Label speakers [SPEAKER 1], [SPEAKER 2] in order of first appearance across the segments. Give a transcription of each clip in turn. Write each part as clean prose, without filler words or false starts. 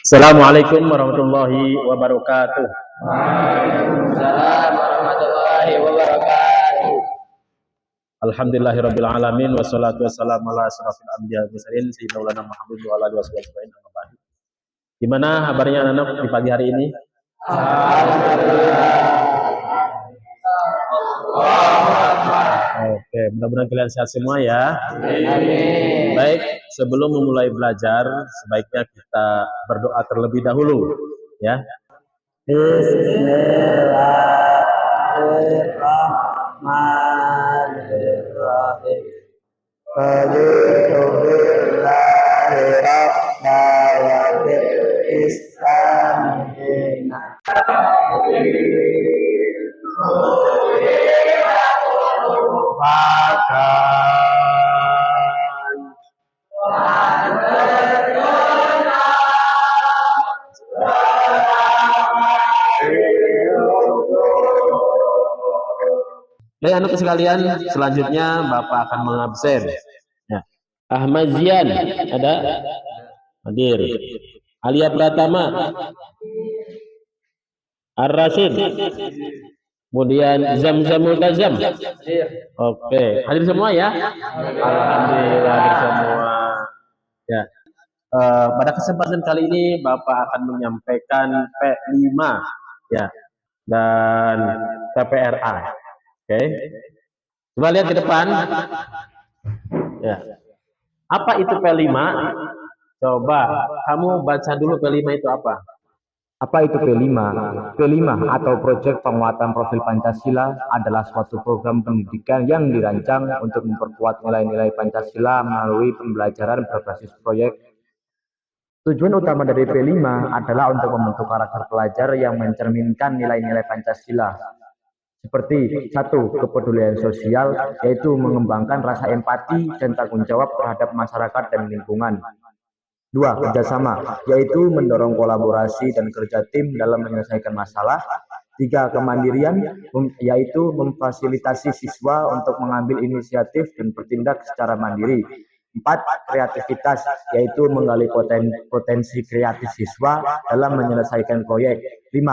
[SPEAKER 1] Assalamualaikum warahmatullahi wabarakatuh.
[SPEAKER 2] Waalaikumsalam warahmatullahi wabarakatuh.
[SPEAKER 1] Alhamdulillahirabbil alamin wassalatu wassalamu ala asrofil anbiya'i wal mursalin sayyidina Maulana Muhammad wa ala alihi wasallam. Gimana kabarnya anak-anak di pagi hari ini? Oke, mudah-mudahan kalian sehat semua ya.
[SPEAKER 2] Amin.
[SPEAKER 1] Baik, sebelum memulai belajar, sebaiknya kita berdoa terlebih dahulu, ya.
[SPEAKER 2] Bismillahirrahmanirrahim. Raditu billahi rabban wa bil Islam dinan.
[SPEAKER 1] Baik, anak sekalian, selanjutnya Bapak akan mengabsen. Ya. Ahmad Zian ada hadir. Alia Pratama, Ar-Rasid, kemudian Zamzam Multazam. Oke, hadir semua ya. Alhamdulillah hadir semua. Ya. Pada kesempatan kali ini Bapak akan menyampaikan P5 ya dan PPRA. Oke. Coba lihat ke depan. Ya. Apa itu P5? Coba kamu baca dulu P5 itu apa?
[SPEAKER 3] Apa itu P5? P5 atau Proyek Penguatan Profil Pancasila adalah suatu program pendidikan yang dirancang untuk memperkuat nilai-nilai Pancasila melalui pembelajaran berbasis proyek. Tujuan utama dari P5 adalah untuk membentuk karakter pelajar yang mencerminkan nilai-nilai Pancasila. Seperti 1. Kepedulian sosial, yaitu mengembangkan rasa empati dan tanggung jawab terhadap masyarakat dan lingkungan. 2. Kerjasama, yaitu mendorong kolaborasi dan kerja tim dalam menyelesaikan masalah. 3. Kemandirian, yaitu memfasilitasi siswa untuk mengambil inisiatif dan bertindak secara mandiri. 4. Kreativitas, yaitu menggali potensi kreatif siswa dalam menyelesaikan proyek. 5.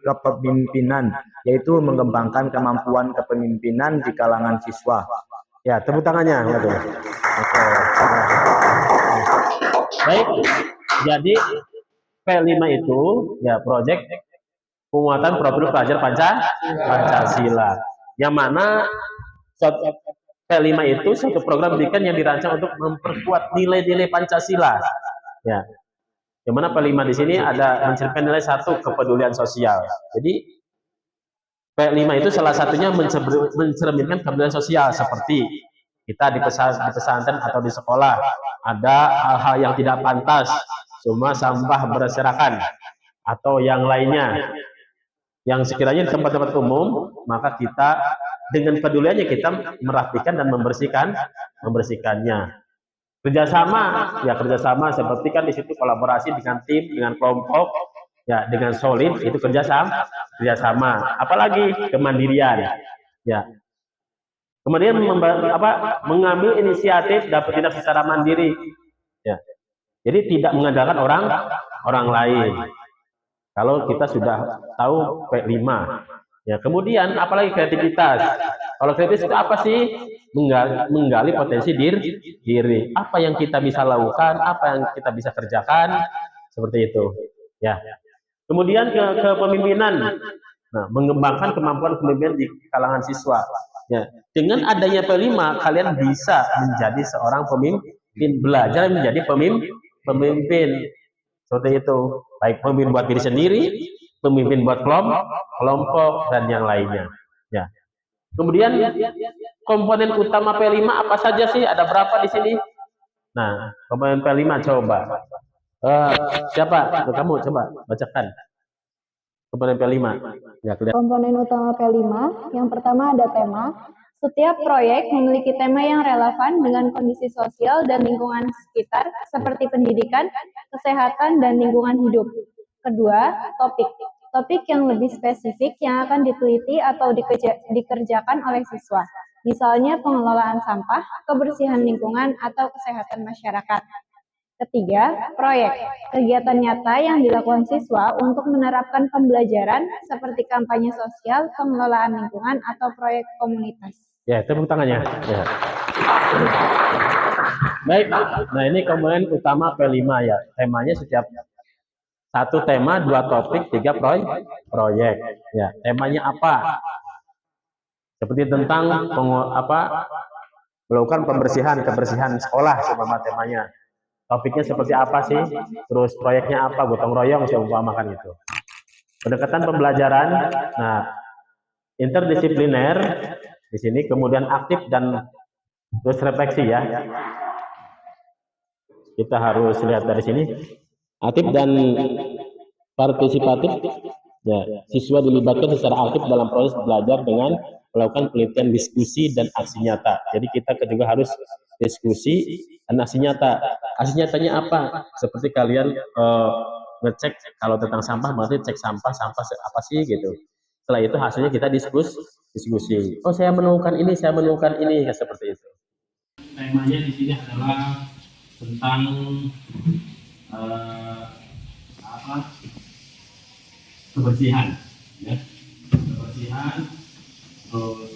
[SPEAKER 3] Kepemimpinan, yaitu mengembangkan kemampuan kepemimpinan di kalangan siswa.
[SPEAKER 1] Ya, tepuk tangannya. Oke. Baik, jadi P5 itu ya proyek penguatan profil pelajar Pancasila. Yang mana P5 itu suatu program pendidikan yang dirancang untuk memperkuat nilai-nilai Pancasila. Ya. Yang mana P5 di sini ada mencerminkan nilai 1 kepedulian sosial. Jadi P5 itu salah satunya mencerminkan kepedulian sosial seperti kita di pesantren atau di sekolah ada hal-hal yang tidak pantas, cuma sampah berserakan atau yang lainnya yang sekiranya di tempat-tempat umum, maka kita dengan peduliannya kita merapikan dan membersihkannya. Kerjasama seperti kan di situ kolaborasi dengan tim, dengan kelompok, ya dengan solid itu kerjasama. Apalagi kemandirian, ya. Kemudian mengambil inisiatif dapat tidak secara mandiri, ya. Jadi tidak mengandalkan orang lain. Kalau kita sudah tahu P5, ya. Kemudian apalagi kreativitas. Kalau kreativitas itu apa sih? Menggali potensi diri. Apa yang kita bisa lakukan, apa yang kita bisa kerjakan, seperti itu, ya. Kemudian ke kepemimpinan. Nah, mengembangkan kemampuan kepemimpinan di kalangan siswa. Ya, dengan adanya P5 kalian bisa menjadi seorang pemimpin, belajar menjadi pemimpin seperti itu, baik pemimpin buat diri sendiri, pemimpin buat kelompok dan yang lainnya. Ya. Kemudian komponen utama P5 apa saja sih? Ada berapa di sini? Nah, komponen P5 coba. Siapa? Kamu coba bacakan. Komponen P5. Ya,
[SPEAKER 4] komponen utama P5, yang pertama ada tema. Setiap proyek memiliki tema yang relevan dengan kondisi sosial dan lingkungan sekitar, seperti pendidikan, kesehatan, dan lingkungan hidup. Kedua, topik. Topik yang lebih spesifik yang akan diteliti atau dikerjakan oleh siswa. Misalnya pengelolaan sampah, kebersihan lingkungan, atau kesehatan masyarakat. Ketiga, proyek. Kegiatan nyata yang dilakukan siswa untuk menerapkan pembelajaran seperti kampanye sosial, pengelolaan lingkungan, atau proyek komunitas.
[SPEAKER 1] Ya, tepuk tangannya. Ya. Baik, nah ini komponen utama P5 ya. Temanya setiap satu tema, 2 topik, 3 proyek. Ya, temanya apa? Seperti tentang melakukan kebersihan sekolah seumpama temanya. Topiknya seperti apa sih? Terus proyeknya apa? Gotong royong seumpamakan itu. Pendekatan pembelajaran, nah interdisipliner di sini, kemudian aktif dan terus refleksi ya. Kita harus lihat dari sini. Aktif dan partisipatif. Ya, siswa dilibatkan secara aktif dalam proses belajar dengan melakukan penelitian, diskusi, dan aksi nyata. Jadi kita juga harus diskusi dan aksi nyata. Aksi nyatanya apa? Seperti kalian ngecek kalau tentang sampah, berarti cek sampah apa sih gitu. Setelah itu hasilnya kita diskusi. Oh, saya menemukan ini, ya, seperti itu. Temanya di sini adalah tentang kebersihan, ya. Kebersihan, terus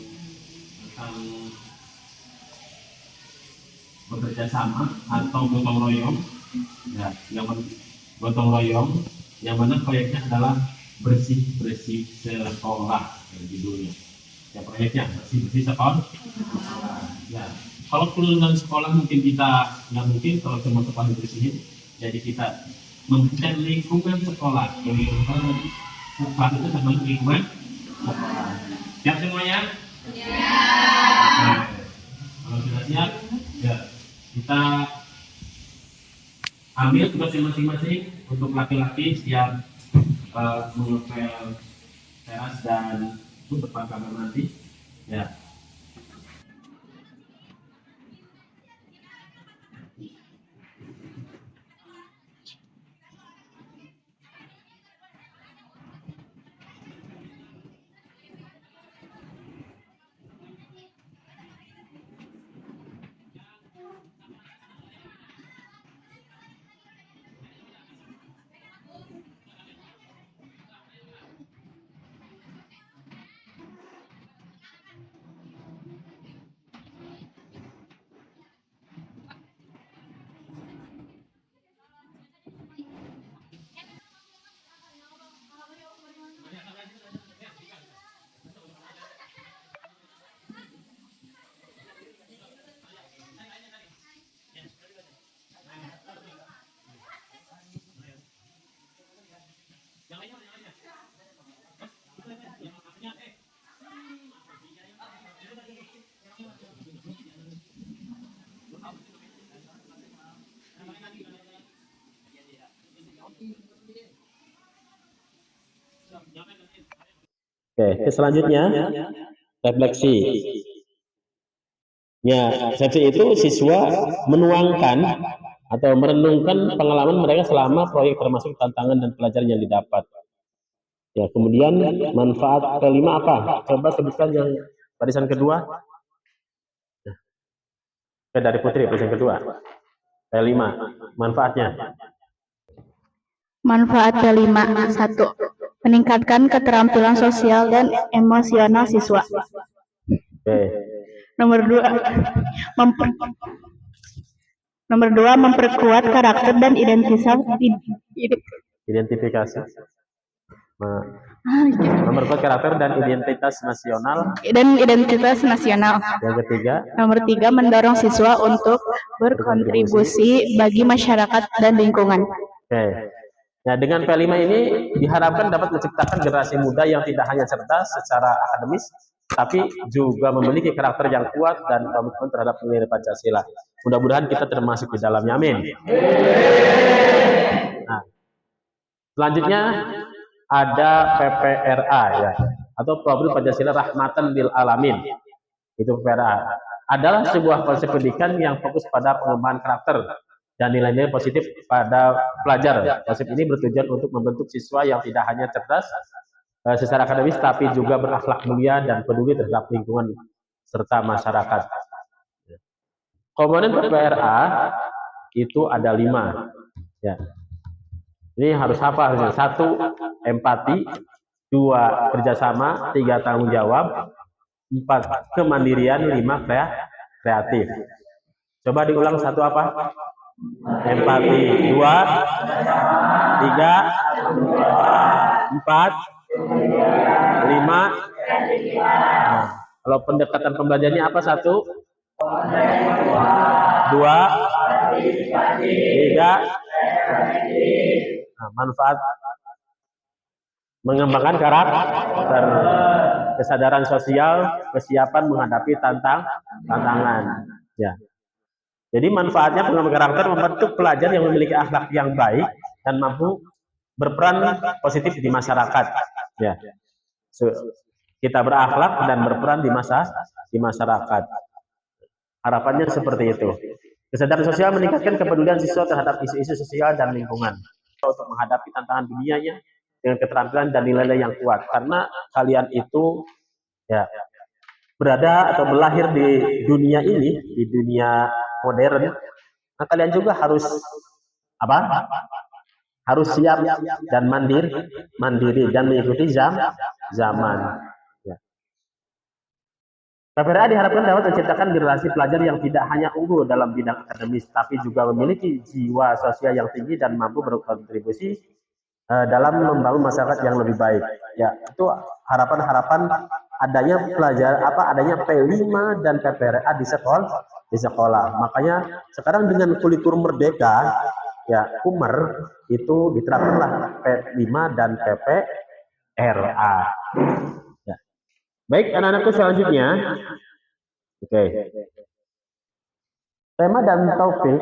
[SPEAKER 1] tentang bekerja sama atau gotong royong, ya, gotong royong, yang mana proyeknya adalah bersih sekolah, judulnya. Ya, proyeknya bersih sekolah. Ya, kalau kelulusan sekolah mungkin kita nggak mungkin kalau cuma sekolah dibersihin, jadi kita membersihkan lingkungan sekolah. Bukan itu sama lingkungan sekolah. Siap semuanya? Ya. Nah, kalau sudah siap, ya kita ambil tugas masing-masing. Untuk laki-laki siap mengepel teras dan depan kamar nanti. Ya. Oke, selanjutnya refleksi. Ya, refleksi itu siswa menuangkan atau merenungkan pengalaman mereka selama proyek termasuk tantangan dan pelajaran yang didapat. Ya, kemudian manfaat kelima apa? Coba sebutkan yang barisan kedua. Dari Putri, barisan kedua. Kelima, manfaatnya.
[SPEAKER 5] Manfaat kelima, 1. Meningkatkan keterampilan sosial dan emosional siswa.
[SPEAKER 1] Oke.
[SPEAKER 5] Nomor 2, memperkuat karakter dan
[SPEAKER 1] identifikasi. Memperkuat karakter dan identitas nasional. Yang ketiga.
[SPEAKER 5] Nomor 3, mendorong siswa untuk berkontribusi bagi masyarakat dan lingkungan.
[SPEAKER 1] Oke. Nah, dengan P5 ini diharapkan dapat menciptakan generasi muda yang tidak hanya cerdas secara akademis, tapi juga memiliki karakter yang kuat dan komitmen terhadap nilai Pancasila. Mudah-mudahan kita termasuk di dalamnya, amin. Nah, selanjutnya ada PPRA ya, atau Program Pancasila Rahmatan lil Alamin. Itu PPRA. Adalah sebuah konsep pendidikan yang fokus pada pengembangan karakter dan nilai-nilai positif pada pelajar. Konsep ini bertujuan untuk membentuk siswa yang tidak hanya cerdas secara akademis, tapi juga berakhlak mulia dan peduli terhadap lingkungan serta masyarakat. Komponen PPRA itu ada 5. Ya. Ini harus apa? 1 empati, 2 kerjasama, 3 tanggung jawab, 4 kemandirian, 5 kreatif. Coba diulang. 1 apa? Empati. 2, 3, 4, 5. Nah, kalau pendekatan pembelajarannya apa? 1, 2, 3. Nah, manfaat mengembangkan karakter, kesadaran sosial, kesiapan menghadapi tantangan. Ya. Jadi manfaatnya pengembangan karakter membentuk pelajar yang memiliki akhlak yang baik dan mampu berperan positif di masyarakat. Ya. Kita berakhlak dan berperan di masyarakat. Harapannya seperti itu. Kesadaran sosial meningkatkan kepedulian siswa terhadap isu-isu sosial dan lingkungan untuk menghadapi tantangan dunianya dengan keterampilan dan nilai-nilai yang kuat. Karena kalian itu ya berada atau melahir di dunia ini, di dunia modern, nah kalian juga harus apa? Harus siap dan mandiri dan mengikuti zaman. Ya. KPRA diharapkan dapat menciptakan generasi pelajar yang tidak hanya unggul dalam bidang akademis, tapi juga memiliki jiwa sosial yang tinggi dan mampu berkontribusi dalam membangun masyarakat yang lebih baik. Ya, itu harapan-harapan adanya adanya P5 dan KPRA di sekolah. Makanya sekarang dengan Kurikulum Merdeka, ya Kumer itu diterapkanlah P5 dan KPRA. Ya. Baik, anak-anakku selanjutnya. Oke. Tema dan topik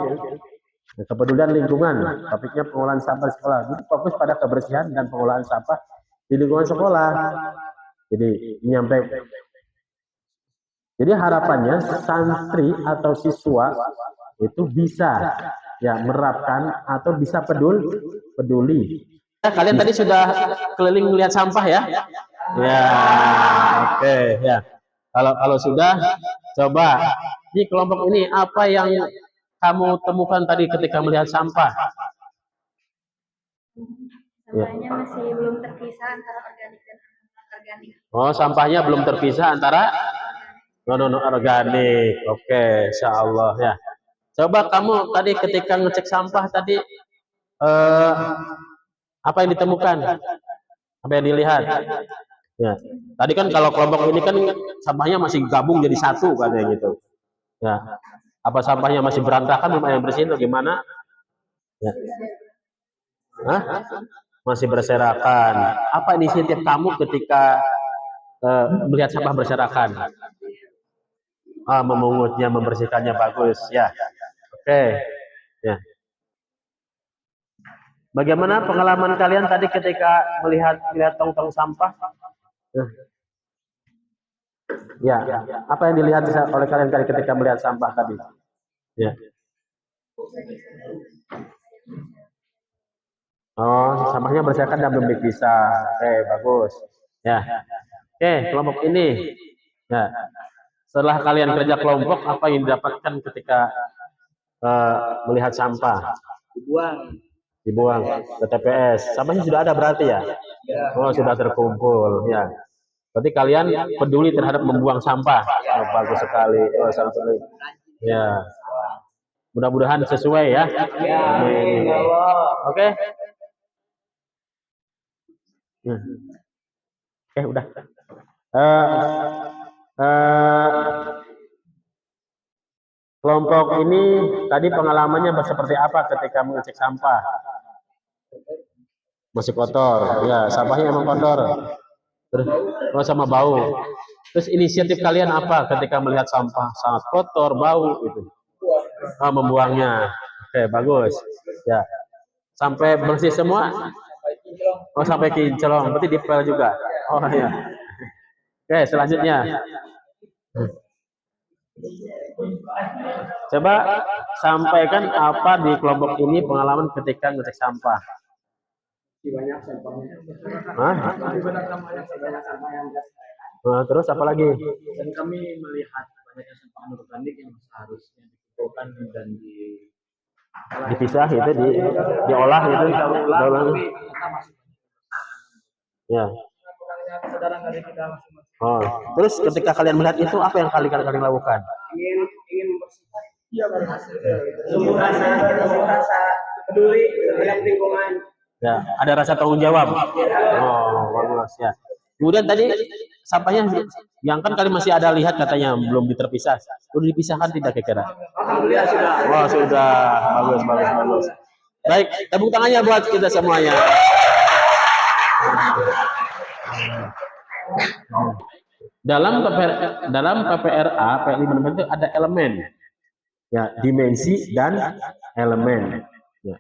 [SPEAKER 1] kepedulian lingkungan, topiknya pengolahan sampah di sekolah. Jadi fokus pada kebersihan dan pengolahan sampah di lingkungan sekolah. Jadi menyampaikan. Jadi harapannya santri atau siswa itu bisa ya menerapkan atau bisa peduli. Kalian tadi sudah keliling melihat sampah ya? Ya, oke ya. Kalau sudah, coba di kelompok ini apa yang kamu temukan tadi ketika melihat sampah?
[SPEAKER 4] Sampahnya masih belum terpisah antara organik dan anorganik.
[SPEAKER 1] Oh, sampahnya belum terpisah antara non-organik. Oke, insyaallah ya. Coba kamu tadi ketika ngecek sampah tadi apa yang ditemukan? Apa yang dilihat? Ya. Tadi kan kalau kelompok ini kan sampahnya masih gabung jadi satu kan ya gitu. Ya. Apa sampahnya masih berantakan belum ada yang bersihin atau gimana? Ya. Hah? Masih berserakan. Apa inisiatif kamu ketika melihat sampah berserakan? Memungutnya, membersihkannya bagus ya. Oke. Ya. Bagaimana pengalaman kalian tadi ketika melihat tong-tong sampah? Ya, apa yang dilihat oleh kalian ketika melihat sampah tadi? Ya. Oh, sampahnya berserakan dan belum dipisah. Oke, bagus. Ya. Oke, kelompok ini. Ya. Setelah kalian kerja kelompok, apa yang didapatkan ketika melihat sampah? Dibuang ke TPS. Sampahnya sudah ada berarti ya? Oh, sudah terkumpul. Ya. Berarti kalian peduli terhadap membuang sampah. Oh, bagus sekali. Oh, sangat ya. Mudah-mudahan sesuai ya. Amin. Oke. Udah. Kelompok ini tadi pengalamannya seperti apa ketika mengecek sampah? Masih kotor. Ya, sampahnya emang kotor. Terus sama bau. Terus inisiatif kalian apa ketika melihat sampah sangat kotor, bau gitu? Membuangnya. Oke, bagus. Ya. Sampai bersih semua? Oh, sampai kinclong. Berarti dipel juga. Oh ya. Oke, selanjutnya. Coba sampaikan apa di kelompok ini pengalaman ketika ngecek sampah.
[SPEAKER 2] Banyak sampahnya.
[SPEAKER 1] Terus apa lagi?
[SPEAKER 2] Dan kami melihat banyaknya sampah anorganik yang seharusnya dikumpulkan dan
[SPEAKER 1] dipisah itu diolah itu diolah. Ya.
[SPEAKER 2] Kesadaran dari kita masing-masing.
[SPEAKER 1] Oh, terus ketika kalian melihat itu apa yang kalian lakukan?
[SPEAKER 2] Ingin membersihkan. Iya, tumbuh rasa peduli terhadap lingkungan.
[SPEAKER 1] Ya, ada rasa tanggung jawab. Oh, bagus ya. Kemudian tadi sampahnya yang kan kalian masih ada lihat katanya belum terpisah. Sudah dipisahkan tidak kira-kira?
[SPEAKER 2] Alhamdulillah sudah.
[SPEAKER 1] Oh, sudah. Bagus. Baik, tepuk tangannya buat kita semuanya. Dalam PPRA P5 itu ada elemen, ya, dimensi dan elemen. Ya.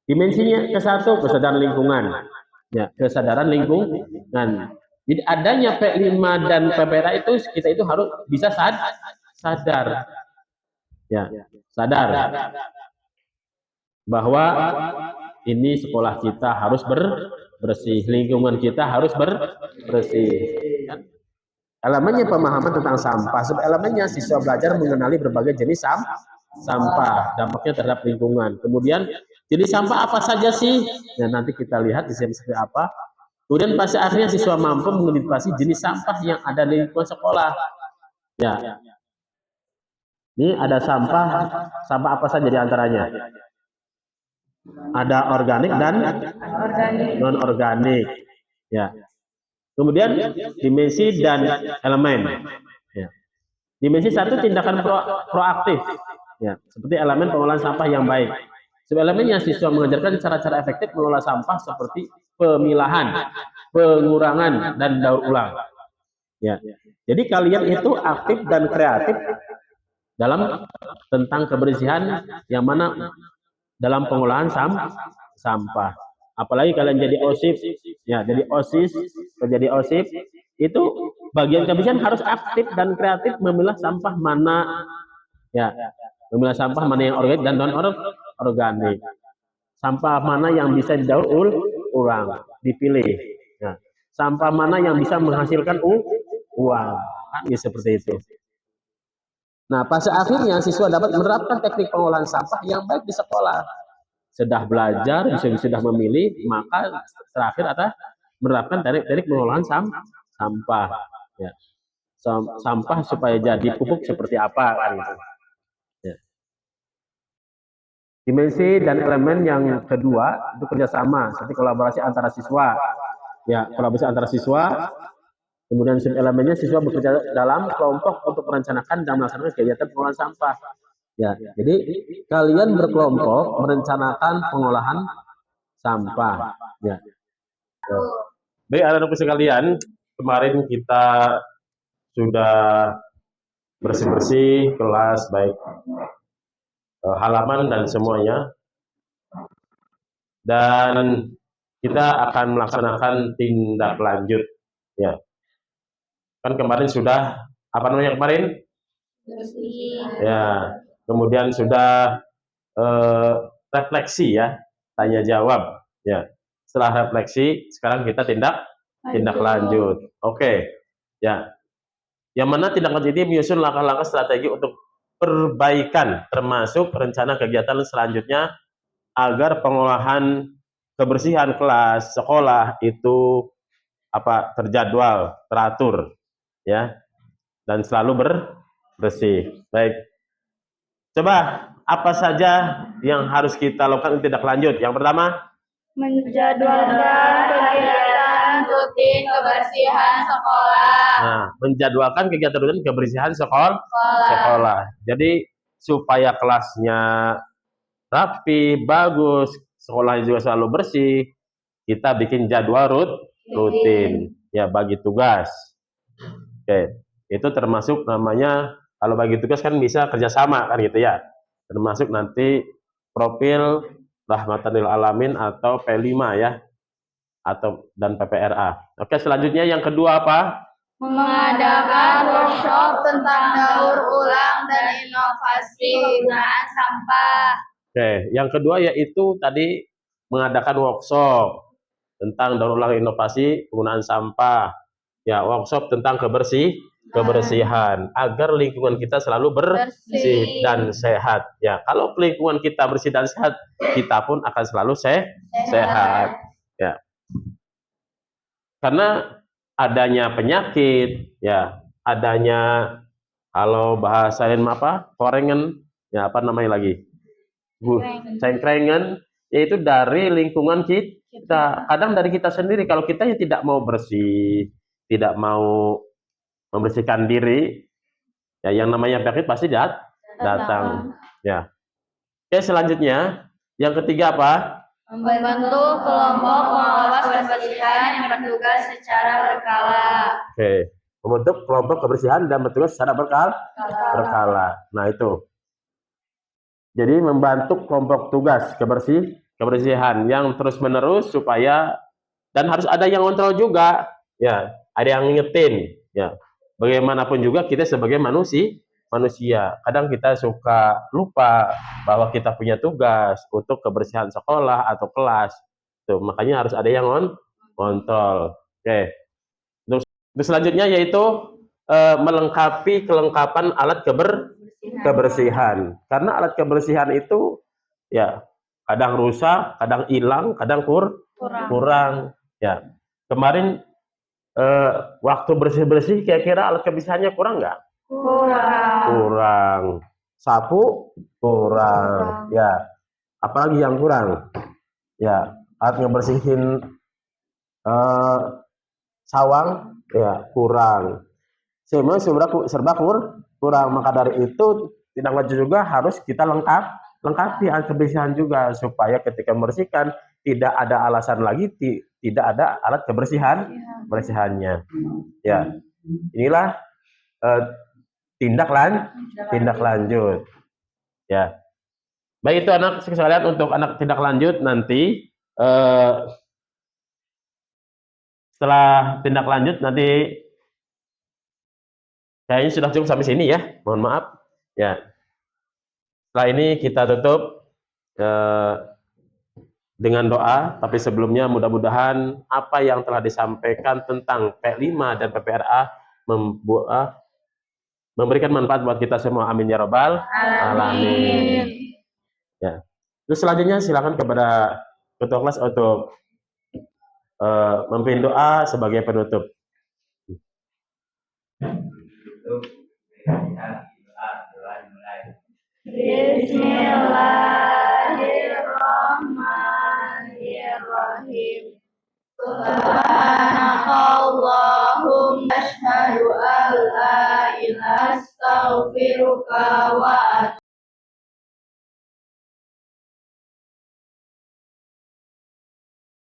[SPEAKER 1] Dimensinya ke satu, kesadaran lingkungan, ya, kesadaran lingkungan. Jadi adanya P5 dan PPRA itu kita itu harus bisa sadar, ya, sadar bahwa ini sekolah kita harus bersih, lingkungan kita harus bersih. Elemennya pemahaman tentang sampah. Sebab elemennya siswa belajar mengenali berbagai jenis sampah, dampaknya terhadap lingkungan. Kemudian jenis sampah apa saja sih? Nah, nanti kita lihat di sini seperti apa. Kemudian pada akhirnya siswa mampu mengidentifikasi jenis sampah yang ada di lingkungan sekolah. Ya, ini ada sampah apa saja di antaranya? Ada organik dan non organik. Ya. Kemudian dimensi dan elemen. Ya. Dimensi satu tindakan proaktif, ya, seperti elemen pengolahan sampah yang baik. Sebab elemennya siswa mengajarkan cara-cara efektif mengolah sampah seperti pemilahan, pengurangan, dan daur ulang. Ya. Jadi kalian itu aktif dan kreatif dalam tentang kebersihan yang mana dalam pengolahan sampah. Apalagi kalian jadi OSIS, ya, jadi OSIS itu bagian kebersihan harus aktif dan kreatif memilah sampah mana, ya, memilah sampah mana yang organik dan non organik, sampah mana yang bisa didaur ulang, dipilih, ya. Sampah mana yang bisa menghasilkan uang, ya, seperti itu. Nah, pada akhirnya siswa dapat menerapkan teknik pengolahan sampah yang baik di sekolah. Sudah belajar, sudah memilih, maka terakhir adalah menerapkan teknik pengolahan sampah. Ya. Sampah supaya jadi pupuk seperti apa, kan gitu. Ya. Dimensi dan elemen yang kedua itu kerjasama, seperti kolaborasi antara siswa. Ya, kolaborasi antara siswa. Kemudian elemennya siswa bekerja dalam kelompok untuk merencanakan dan melaksanakan kegiatan pengolahan sampah. Ya, jadi kalian berkelompok merencanakan pengolahan sampah. Ya. Baik, anak-anak sekalian, kemarin kita sudah bersih-bersih kelas, baik halaman dan semuanya. Dan kita akan melaksanakan tindak lanjut. Ya. Kan kemarin sudah apa namanya kemarin? Bersih. Ya. Kemudian sudah refleksi, ya, tanya jawab, ya. Setelah refleksi, sekarang kita tindak lanjut. Oke, ya. Yang mana tindak lanjut ini menyusun langkah-langkah strategi untuk perbaikan, termasuk rencana kegiatan selanjutnya agar pengolahan kebersihan kelas sekolah itu terjadwal, teratur, ya, dan selalu bersih. Baik. Coba, apa saja yang harus kita lakukan tindak lanjut? Yang pertama,
[SPEAKER 4] menjadwalkan kegiatan rutin kebersihan sekolah.
[SPEAKER 1] Nah, menjadwalkan kegiatan rutin kebersihan sekolah. Jadi, supaya kelasnya rapi, bagus, sekolahnya juga selalu bersih, kita bikin jadwal rutin. Ya, bagi tugas. Oke, itu termasuk namanya. Kalau bagi tugas kan bisa kerjasama, kan gitu, ya. Termasuk nanti profil Rahmatan lil Alamin atau P5, ya, dan PPRA. Oke, selanjutnya yang kedua apa?
[SPEAKER 4] Mengadakan workshop tentang daur ulang dan inovasi penggunaan sampah.
[SPEAKER 1] Oke, yang kedua yaitu tadi mengadakan workshop tentang daur ulang inovasi penggunaan sampah. Ya, workshop tentang kebersihan agar lingkungan kita selalu bersih dan sehat. Ya, kalau lingkungan kita bersih dan sehat, kita pun akan selalu sehat. Ya, karena adanya penyakit, ya, adanya kalau bahasa lain apa, korengan, ya apa namanya lagi, cengkrengan, yaitu dari lingkungan kita. Kadang dari kita sendiri, kalau kita yang tidak mau bersih, tidak mau membersihkan diri, ya yang namanya penyakit pasti datang. Ya. Oke, selanjutnya yang ketiga apa?
[SPEAKER 4] Membentuk kelompok pengawas kebersihan yang bertugas secara berkala.
[SPEAKER 1] Oke, membentuk kelompok kebersihan dan bertugas secara berkala. Nah itu. Jadi membantu kelompok tugas kebersihan yang terus menerus supaya, dan harus ada yang kontrol juga. Ya, ada yang ngingetin. Ya, bagaimanapun juga kita sebagai manusia, kadang kita suka lupa bahwa kita punya tugas untuk kebersihan sekolah atau kelas. Tuh, makanya harus ada yang kontrol. Oke. Terus selanjutnya yaitu melengkapi kelengkapan alat kebersihan. Karena alat kebersihan itu ya kadang rusak, kadang hilang, kadang kurang. Ya. Kemarin waktu bersih-bersih kira-kira alat kebersihannya kurang nggak? Kurang. Sapu kurang. Ya. Apalagi yang kurang? Ya, alat ngebersihin sawang ya kurang. Semua serba kurang. Maka dari itu tidak lanjut juga harus kita lengkapi alat kebersihan juga supaya ketika membersihkan tidak ada alasan lagi tidak ada alat kebersihannya. Ya. Inilah tindak lanjut. Ya. Baik, itu anak sekalian untuk anak tindak lanjut nanti setelah tindak lanjut nanti kayaknya sudah cukup sampai sini ya. Mohon maaf. Ya. Setelah ini kita tutup dengan doa, tapi sebelumnya mudah-mudahan apa yang telah disampaikan tentang P5 dan PPRA memberikan manfaat buat kita semua. Amin ya robbal alamin. Ya. Terus selanjutnya silakan kepada ketua kelas untuk memimpin doa sebagai penutup.
[SPEAKER 4] Bismillahirrahmanirrahim. Subhanakallahumma asyhadu an la ilaha illa anta astaghfiruka wa